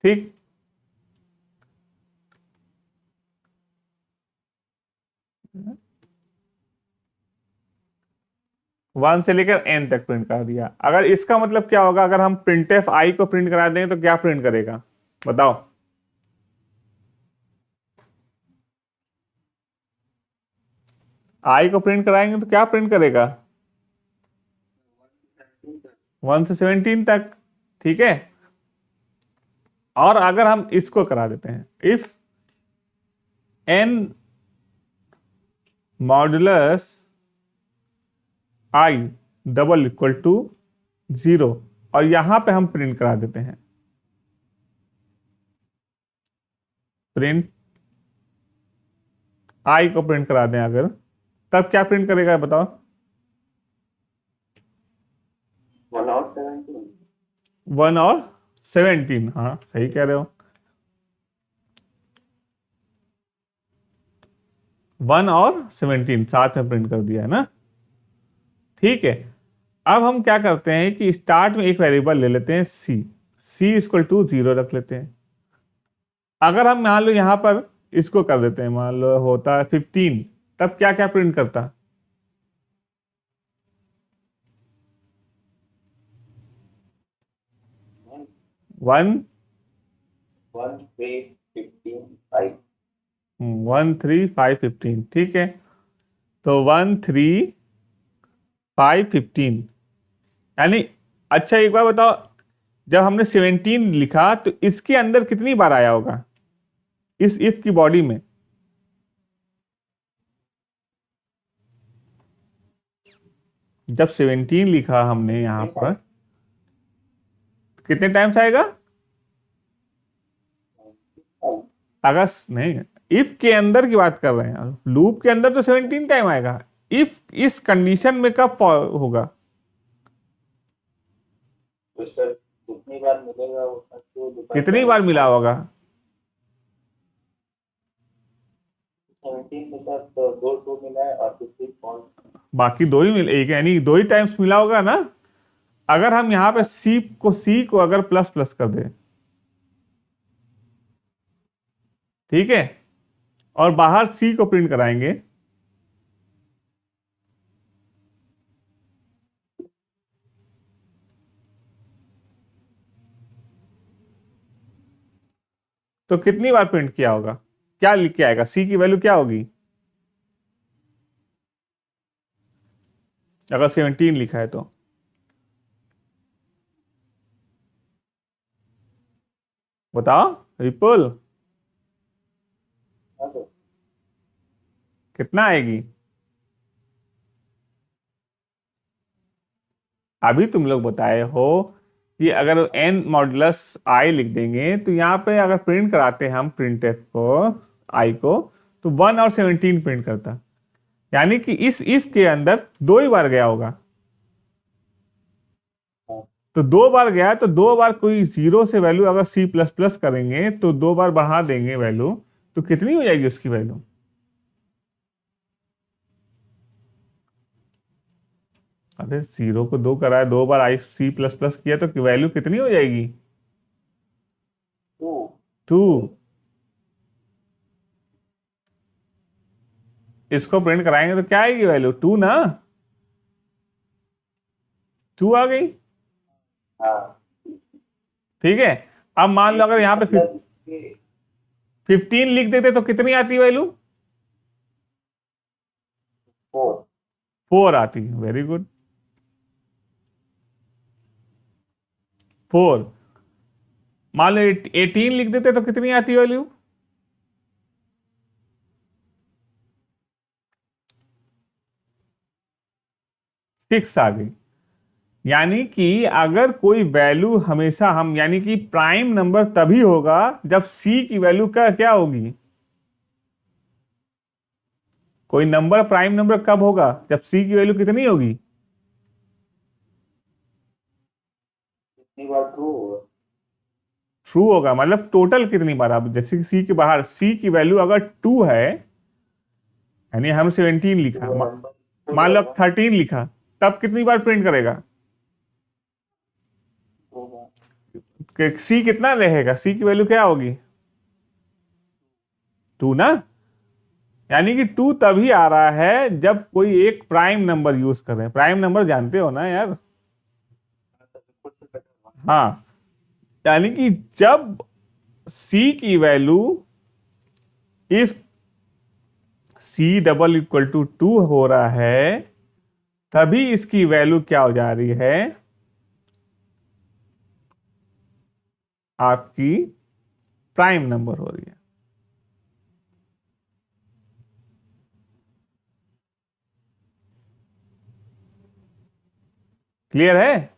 ठीक, 1 से लेकर n तक प्रिंट कर दिया। अगर इसका मतलब क्या होगा, अगर हम printf i को प्रिंट करा देंगे तो क्या प्रिंट करेगा, बताओ। i को प्रिंट कराएंगे तो क्या प्रिंट करेगा, 1 से 17 तक। ठीक है, और अगर हम इसको करा देते हैं, if n modulus i double equal to 0, और यहां पे हम प्रिंट करा देते हैं, प्रिंट i को प्रिंट करा दें अगर, तब क्या प्रिंट करेगा बताओ। 1 और 17 1 और 17, हाँ सही कह रहे हो, 1 और 17 साथ में प्रिंट कर दिया है ना। ठीक है, अब हम क्या करते हैं कि स्टार्ट में एक वेरिएबल ले लेते हैं c इक्वल टू 0 रख लेते हैं। अगर हम मान लो यहां पर इसको कर देते हैं, मान लो होता है 15, तब क्या क्या प्रिंट करता, 1 1 3 15 5 1 3 5 15। ठीक है, तो 1 3 5 15, यानी अच्छा एक बार बताओ, जब हमने 17 लिखा तो इसके अंदर कितनी बार आया होगा, इस इफ की बॉडी में। जब 17 लिखा हमने यहां पर, कितने टाइम्स आएगा, अगर नहीं, इफ के अंदर की बात कर रहे हैं, लूप के अंदर तो 17 टाइम आएगा, इफ इस कंडीशन में कब होगा, तो सर कितनी बार मिलेगा उतना तो कितनी बार मिला होगा, 17 के साथ तो 2 2 मिला है और 15 फॉल्स। बाकी दो ही मिले, एक यानी दो ही टाइम्स मिला होगा ना। अगर हम यहाँ पे सी को अगर प्लस प्लस कर दें, ठीक है, और बाहर सी को प्रिंट कराएंगे, तो कितनी बार प्रिंट किया होगा, क्या लिख के आएगा, सी की वैल्यू क्या होगी, अगर 17 लिखा है तो बताओ रिपल, हाँ सर, कितना आएगी। अभी तुम लोग बताए हो कि अगर n मॉडुलस i लिख देंगे तो यहाँ पे अगर प्रिंट कराते हैं हम प्रिंटफ को, i को, तो 1 और 17 प्रिंट करता, यानी कि इस इफ के अंदर 2 ही बार गया होगा। तो 2 बार गया तो 2 बार कोई 0 से वैल्यू अगर c प्लस प्लस करेंगे तो 2 बार बढ़ा देंगे वैल्यू, तो कितनी हो जाएगी उसकी वैल्यू, अरे 0 को 2 कराया, 2 बार आई c प्लस प्लस किया तो वैल्यू कितनी हो जाएगी, 2 2। इसको प्रिंट कराएंगे तो क्या आएगी वैल्यू, 2 ना। 2 आ गई। हाँ ठीक है, अब मान लो अगर यहाँ पे मतलब इसके 15 लिख देते तो कितनी आती वैल्यू? 4 4 आती। Very good, 4। मान लो 18 लिख देते तो कितनी आती वैल्यू? 6 आ गई। यानी कि अगर कोई वैल्यू हमेशा हम, यानी कि प्राइम नंबर तभी होगा जब सी की वैल्यू क्या क्या होगी? कोई नंबर प्राइम नंबर कब होगा? जब सी की वैल्यू कितनी होगी? कितनी बार ट्रू होगा? ट्रू होगा, मतलब टोटल कितनी बार? अब जैसे कि सी के बाहर सी की वैल्यू अगर 2 है, यानी हम 17 लिखा, वो नंबर मान लो होगा 13 लिखा, तब कितनी बार प्रिंट करेगा? होगा सी कितना रहेगा? सी की वैल्यू क्या होगी? 2 ना। यानी कि 2 तभी आ रहा है जब कोई एक प्राइम नंबर यूज कर रहे हैं। प्राइम नंबर जानते हो ना यार? खुद से better होगा। हाँ, यानी कि जब सी की value, if C double equal to 2 हो रहा है, तभी इसकी वैल्यू क्या हो जा रही है? आपकी प्राइम नंबर हो रही है। क्लियर है?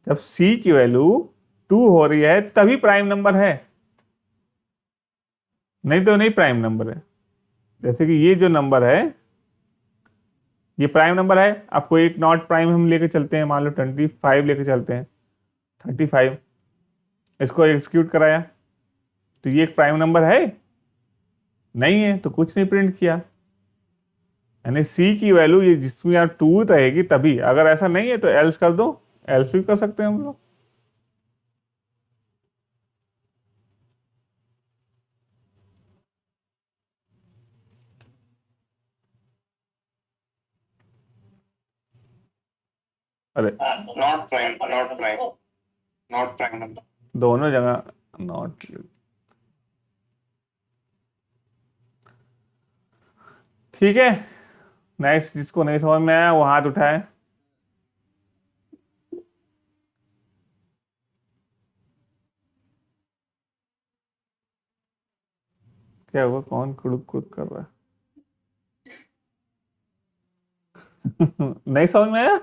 जब सी की वैल्यू 2 हो रही है तभी प्राइम नंबर है, नहीं तो नहीं प्राइम नंबर है। जैसे कि ये जो नंबर है, ये प्राइम नंबर है। आपको एक नॉट प्राइम हम लेके चलते हैं, मान लो 25 लेके चलते हैं, 35, इसको एग्जीक्यूट कराया तो ये एक प्राइम नंबर है? नहीं है, तो कुछ नहीं प्रिंट किया। यानी सी की वैल्यू ये जिसमें यार 2 रहेगी तभी, अगर ऐसा नहीं है तो एल्स कर दो। एल्स भी कर सकते हैं हम लोग। अरे, नॉट प्राइम नंबर। दोनों जगह नॉट। ठीक है, नेक्स्ट, जिसको नहीं समझ में आया वो हाथ उठाए। क्या हुआ? कौन कुड़ुक कुड़ुक कर रहा है? नहीं समझ में आया?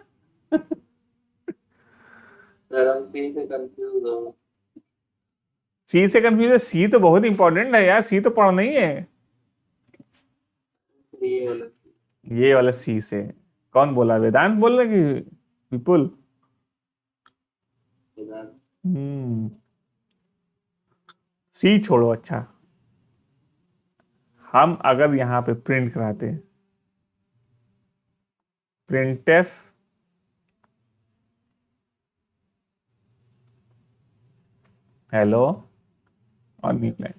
सर हम सी से कंफ्यूज हो। सी से कंफ्यूज है? सी तो बहुत इंपॉर्टेंट है यार, सी तो पढ़ना ही है। ये वाला ये वाला सी से कौन बोला? वेदांत बोल रहे कि विपुल? हम्म, सी छोड़ो। अच्छा, हम अगर यहां पे प्रिंट कराते हैं, प्रिंटफ हेलो और न्यू लाइन,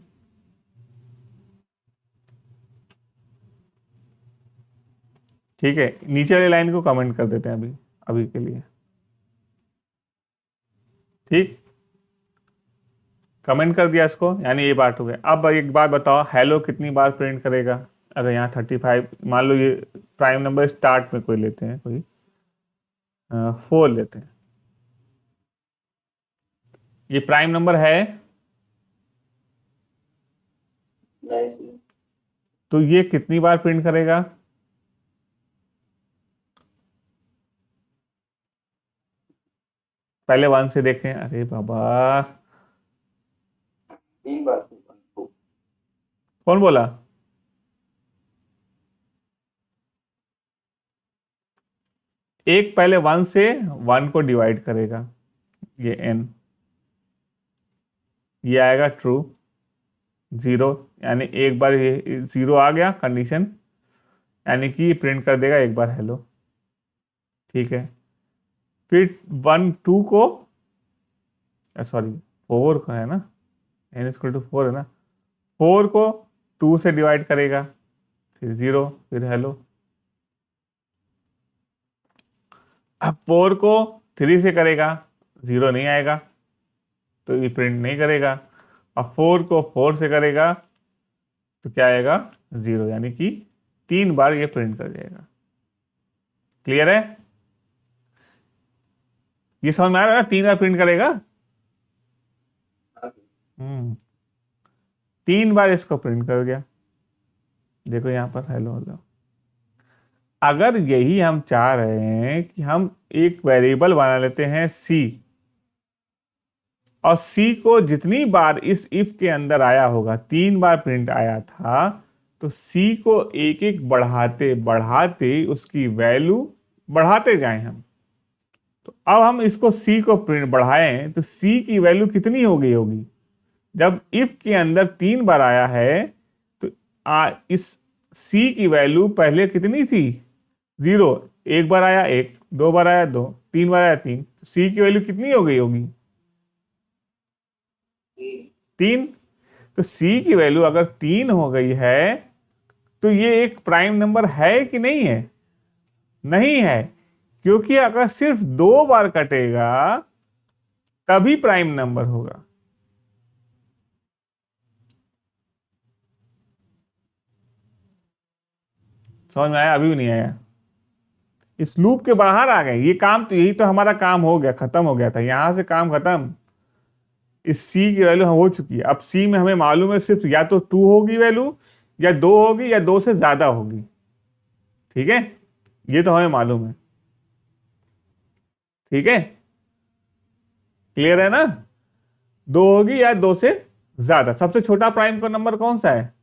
ठीक है, नीचे वाली लाइन को कमेंट कर देते हैं अभी, अभी के लिए। ठीक, कमेंट कर दिया इसको, यानी ये बात हो गई। अब एक बात बताओ, हेलो कितनी बार प्रिंट करेगा? अगर यहाँ 35, मान लो ये प्राइम नंबर स्टार्ट में कोई लेते हैं, कोई 4 लेते हैं, ये प्राइम नंबर है, नहीं तो ये कितनी बार प्रिंट करेगा? पहले 1 से देखें। अरे बाबा, 3 बार से कौन बोला? एक पहले 1 से 1 को डिवाइड करेगा, ये n, ये आएगा ट्रू। 0, यानी एक बार ये 0 आ गया कंडीशन, यानी कि प्रिंट कर देगा एक बार हेलो। ठीक है, फिर 1 2 को, सॉरी 4 का है ना, n इक्वल टू 4 है ना, 4 को 2 से डिवाइड करेगा, फिर 0, फिर हेलो। अब 4 को 3 से करेगा 0 नहीं आएगा, तो ये प्रिंट नहीं करेगा। अब 4 को 4 से करेगा तो क्या आएगा 0, यानी कि 3 बार ये प्रिंट कर जाएगा। क्लियर है? ये समझ में आ रहा है ना, 3 बार प्रिंट करेगा। 3 बार इसको प्रिंट कर गया। देखो यहां पर हेलो हेलो। अगर यही हम चाह रहे हैं कि हम एक वेरिएबल बना लेते हैं सी, और सी को जितनी बार इस इफ के अंदर आया होगा, 3 बार प्रिंट आया था, तो सी को एक एक बढ़ाते बढ़ाते उसकी वैल्यू बढ़ाते जाएं हम। तो अब हम इसको सी को प्रिंट बढ़ाएं तो सी की वैल्यू कितनी हो गई होगी? जब इफ के अंदर 3 बार आया है तो इस सी की वैल्यू पहले कितनी थी? 0। एक बार आया 1, 2 बार आया 2, 3 बार आया 3, सी की वैल्यू कितनी हो गई होगी? 3। तो सी की वैल्यू अगर 3 हो गई है तो ये एक प्राइम नंबर है कि नहीं है? नहीं है, क्योंकि अगर सिर्फ 2 बार कटेगा तभी प्राइम नंबर होगा। समझ में आया? अभी भी नहीं आया? इस लूप के बाहर आ गए। ये काम तो, यही तो हमारा काम हो गया, खत्म हो गया था, यहां से काम खत्म। इस सी की वैल्यू हो चुकी है। अब सी में हमें मालूम है सिर्फ या तो 2 होगी वैल्यू, या 2 होगी, या 2 से ज्यादा होगी। ठीक है, ये तो हमें मालूम है। ठीक है, क्लियर है ना? 2 होगी या 2 से ज्यादा। सबसे छोटा प्राइम का नंबर कौन सा है?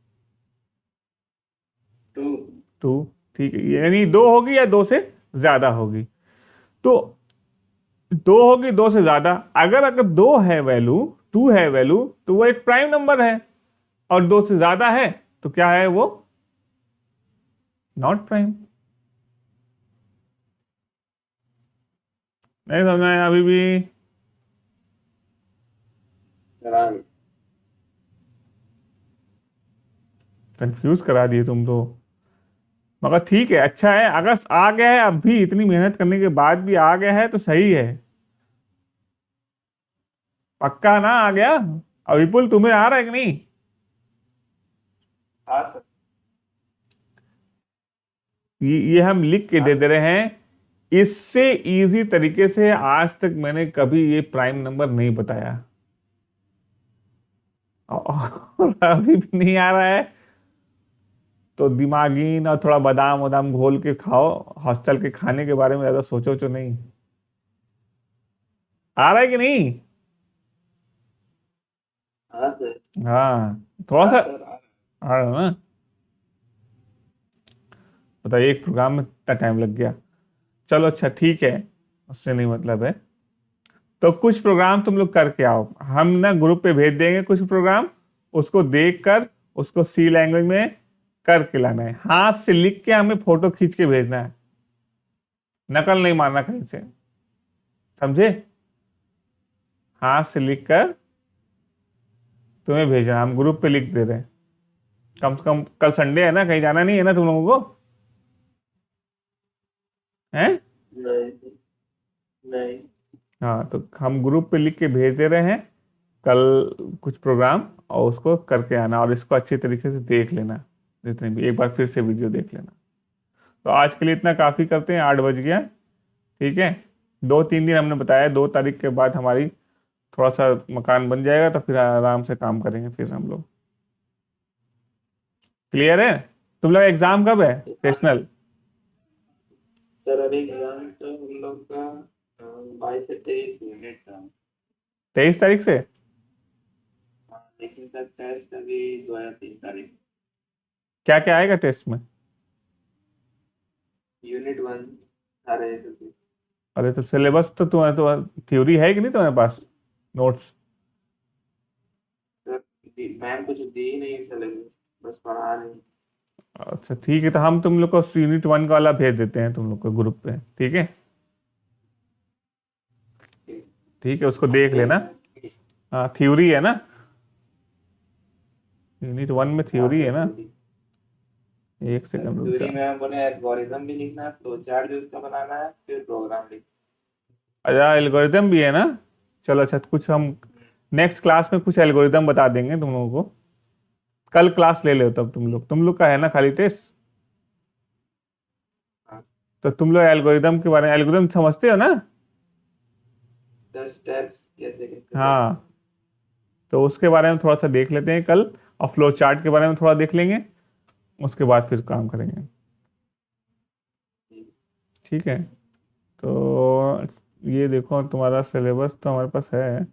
2। ठीक है, यानी 2 होगी या 2 से ज्यादा होगी। तो 2 होगी 2 से ज्यादा। अगर अगर 2 है वैल्यू, 2 है वैल्यू, तो वो एक प्राइम नंबर है। और 2 से ज्यादा है तो क्या है वो? Not prime. नहीं समझ आया अभी भी? कंफ्यूज करा दिए तुम तो। मगर ठीक है, अच्छा है, अगर आ गया है, अब भी इतनी मेहनत करने के बाद भी आ गया है तो सही है। पक्का ना आ गया? अब विपुल तुम्हें आ रहा है कि नहीं? हाँ सर। ये हम लिख के दे दे रहे हैं। इससे इजी तरीके से आज तक मैंने कभी ये प्राइम नंबर नहीं बताया, और अभी भी नहीं आ रहा है तो दिमागीन और थोड़ा बादाम वादाम घोल के खाओ। हॉस्टल के खाने के बारे में ज्यादा सोचो तो नहीं। आ रहा है कि नहीं? हाँ सर। हाँ, थोड़ा सा सर आ रहा है ना? बताइए, एक प्रोग्राम में इतना टाइम लग गया। चलो अच्छा ठीक है, उससे नहीं मतलब है। तो कुछ प्रोग्राम तुम लोग करके आओ, हम ना ग्रुप पे भेज देंगे कुछ प्रोग्राम, उसको देखकर उसको सी लैंग्वेज में करके लाना है। हाथ से लिख के हमें फोटो खींच के भेजना है, नकल नहीं मारना कहीं से, समझे? हाथ से लिख कर तुम्हें भेजना, हम ग्रुप पे लिख दे रहे हैं। कम से कम कल संडे है ना, कहीं जाना नहीं है ना तुम लोगों को? हैं? नहीं नहीं। हाँ, तो हम ग्रुप पे लिख के भेज दे रहे हैं कल कुछ प्रोग्राम, और उसको करके आना, और इसको अच्छी तरीके से देख लेना। जितने भी, एक बार फिर से वीडियो देख लेना। तो आज के लिए इतना काफ़ी करते हैं, 8 बज गया। ठीक है, 2-3 दिन हमने बताया, 2 तारीख के बाद हमारी थोड़ा सा मकान बन जाएगा तो फिर आराम से काम करेंगे फिर हम लोग। क्लियर है? तुम लोग एग्जाम कब है सेशनल? सर अभी एग्जाम तो हम लोग का 22 से 23 यूनिट का। 23 तारीख से? हाँ, लेकिन सर टेस्ट अभी 2 या 3 तारीख। क्या क्या आएगा टेस्ट में? यूनिट 1 सारे सब्जेक्ट। अरे तो सिलेबस तो तुम्हारा तो थ्योरी है कि नहीं तुम्हारे पास, नोट्स? सर मैम कुछ दी ही नहीं सिलेबस, बस पढ़ा रही। अच्छा ठीक है, तो हम तुम लोग को यूनिट 1 का वाला भेज देते हैं तुम लोग को ग्रुप पे। ठीक है, ठीक है, उसको देख लेना। हाँ, थ्योरी है ना, यूनिट 1 में थ्योरी है ना? एक सेकंड रुक थ्योरी जा। में हम बोले एल्गोरिथम भी लिखना है, फ्लो चार्ट भी उसका बनाना है, फिर प्रोग्राम लिखना अच्छा एल्गोरिदम भी है ना। चलो अच्छा, कुछ हम नेक्स्ट क्लास में कुछ एल्गोरिदम बता देंगे तुम लोगों को। कल क्लास ले लो तब तुम लोग का है ना खाली टेस्ट। हाँ। तो तुम लोग एल्गोरिदम के बारे में, एल्गोरिदम समझते हो ना। 10 स्टेप्स कैसे कैसे करते हैं। हाँ, तो उसके बारे में थोड़ा सा देख लेते हैं कल, और फ्लो चार्ट के बारे में थोड़ा देख लेंगे, उसके बाद फिर काम करेंगे। ठीक है, तो ये देखो तुम्हारा सिलेबस तो हमारे पास है।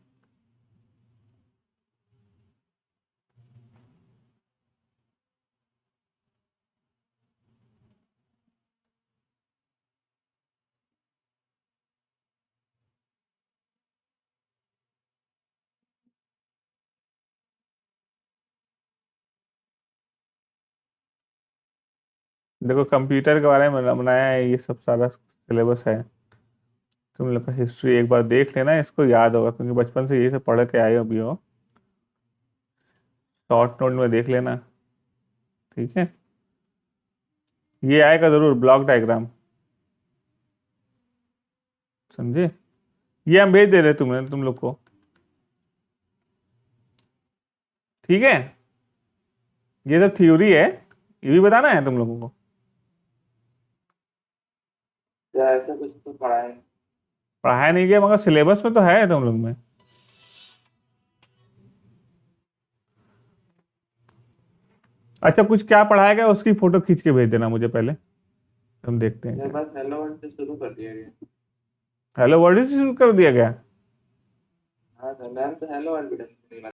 देखो कंप्यूटर के बारे में बनाया है, ये सब सारा सिलेबस है। तुम लोग का हिस्ट्री एक बार देख लेना, इसको याद होगा क्योंकि बचपन से ये सब पढ़ के आए हो अभी हो। शॉर्ट नोट में देख लेना। ठीक है, ये आएगा जरूर ब्लॉक डायग्राम, समझे। ये हम भेज दे रहे तुम लोग को। ठीक है, ये सब थ्योरी है, ये भी बताना है तुम लोगों को। या ऐसा कुछ तो पढ़ा है। पढ़ाया नहीं गया मगर सिलेबस में तो है तुम लोग में। अच्छा, कुछ क्या पढ़ाया गया उसकी फोटो खींच के भेज देना मुझे पहले, हम देखते हैं मेरे क्या। पास हेलो वर्ल्ड से शुरू कर दिया गया। हेलो वर्ड से शुरू कर दिया गया। हाँ सर, मैम तो हेलो वर्ल्ड भी